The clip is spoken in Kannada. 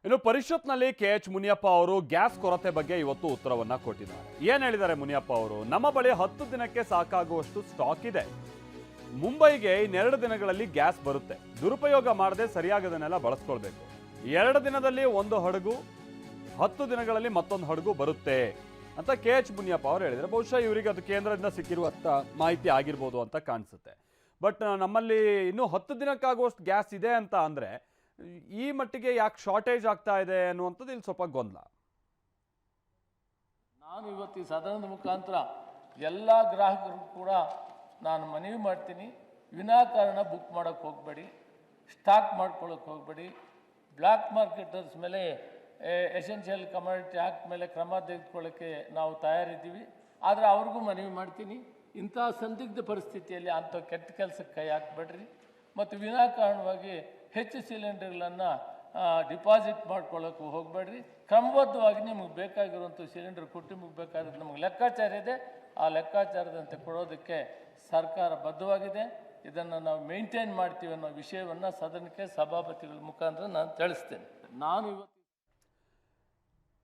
ಇನ್ನು ಪರಿಷತ್ನಲ್ಲಿ ಕೆಎಚ್ ಮುನಿಯಪ್ಪ ಅವರು ಗ್ಯಾಸ್ ಕೊರತೆ ಬಗ್ಗೆ ಇವತ್ತು ಉತ್ತರವನ್ನ ಕೊಟ್ಟಿದ್ದಾರೆ. ಏನ್ ಹೇಳಿದ್ದಾರೆ ಮುನಿಯಪ್ಪ ಅವರು? ನಮ್ಮ ಬಳಿ 10 ದಿನಕ್ಕೆ ಸಾಕಾಗುವಷ್ಟು ಸ್ಟಾಕ್ ಇದೆ. ಮುಂಬೈಗೆ ಇನ್ನೆರಡು ದಿನಗಳಲ್ಲಿ ಗ್ಯಾಸ್ ಬರುತ್ತೆ. ದುರುಪಯೋಗ ಮಾಡದೆ ಸರಿಯಾಗದನ್ನೆಲ್ಲ ಬಳಸ್ಕೊಳ್ಬೇಕು. 2 ದಿನದಲ್ಲಿ ಒಂದು ಹಡಗು, 10 ದಿನಗಳಲ್ಲಿ ಮತ್ತೊಂದು ಹಡಗು ಬರುತ್ತೆ ಅಂತ ಕೆಎಚ್ ಮುನಿಯಪ್ಪ ಅವರು ಹೇಳಿದ್ದಾರೆ. ಬಹುಶಃ ಇವರಿಗೆ ಅದು ಕೇಂದ್ರದಿಂದ ಸಿಕ್ಕಿರುವಂತ ಮಾಹಿತಿ ಆಗಿರ್ಬೋದು ಅಂತ ಕಾಣಿಸುತ್ತೆ. ಬಟ್ ನಮ್ಮಲ್ಲಿ ಇನ್ನೂ 10 ದಿನಕ್ಕಾಗುವಷ್ಟು ಗ್ಯಾಸ್ ಇದೆ ಅಂತ ಅಂದ್ರೆ ಈ ಮಟ್ಟಿಗೆ ಯಾಕೆ ಶಾರ್ಟೇಜ್ ಆಗ್ತಾ ಇದೆ ಅನ್ನುವಂಥದ್ದು ಇಲ್ಲಿ ಸ್ವಲ್ಪ ಗೊಂದಲ. ನಾನು ಇವತ್ತು ಈ ಸದನದ ಮುಖಾಂತರ ಎಲ್ಲ ಗ್ರಾಹಕರು ಕೂಡ ನಾನು ಮನವಿ ಮಾಡ್ತೀನಿ, ವಿನಾಕಾರಣ ಬುಕ್ ಮಾಡೋಕ್ಕೆ ಹೋಗಬೇಡಿ, ಸ್ಟಾಕ್ ಮಾಡ್ಕೊಳ್ಳೋಕೆ ಹೋಗಬೇಡಿ. ಬ್ಲ್ಯಾಕ್ ಮಾರ್ಕೆಟರ್ಸ್ ಮೇಲೆ ಎಸೆನ್ಷಿಯಲ್ ಕಮಾಡಿಟಿ ಆ್ಯಕ್ಟ್ ಮೇಲೆ ಕ್ರಮ ತೆಗೆದುಕೊಳ್ಳೋಕ್ಕೆ ನಾವು ತಯಾರಿದ್ದೀವಿ. ಆದರೆ ಅವ್ರಿಗೂ ಮನವಿ ಮಾಡ್ತೀನಿ, ಇಂಥ ಸಂದಿಗ್ಧ ಪರಿಸ್ಥಿತಿಯಲ್ಲಿ ಅಂಥ ಕೆಟ್ಟ ಕೆಲಸಕ್ಕೆ ಕೈ ಹಾಕಬೇಡ್ರಿ ಮತ್ತು ವಿನಾಕಾರಣವಾಗಿ ಹೆಚ್ಚು ಸಿಲಿಂಡರ್ಗಳನ್ನು ಡಿಪಾಸಿಟ್ ಮಾಡ್ಕೊಳ್ಳೋಕ್ಕೂ ಹೋಗಬೇಡ್ರಿ. ಕ್ರಮಬದ್ಧವಾಗಿ ನಿಮಗೆ ಬೇಕಾಗಿರುವಂಥ ಸಿಲಿಂಡರ್ ಕುಟುಂಬಕ್ಕೆ ಬೇಕಾದ್ರೆ ನಮಗೆ ಲೆಕ್ಕಾಚಾರ ಇದೆ, ಆ ಲೆಕ್ಕಾಚಾರದಂತೆ ಕೊಡೋದಕ್ಕೆ ಸರ್ಕಾರ ಬದ್ಧವಾಗಿದೆ. ಇದನ್ನು ನಾವು ಮೇಂಟೈನ್ ಮಾಡ್ತೀವಿ ಅನ್ನೋ ವಿಷಯವನ್ನು ಸದನಕ್ಕೆ ಸಭಾಪತಿಗಳ ಮುಖಾಂತರ ನಾನು ತಿಳಿಸ್ತೇನೆ. ನಾನು ಇವತ್ತು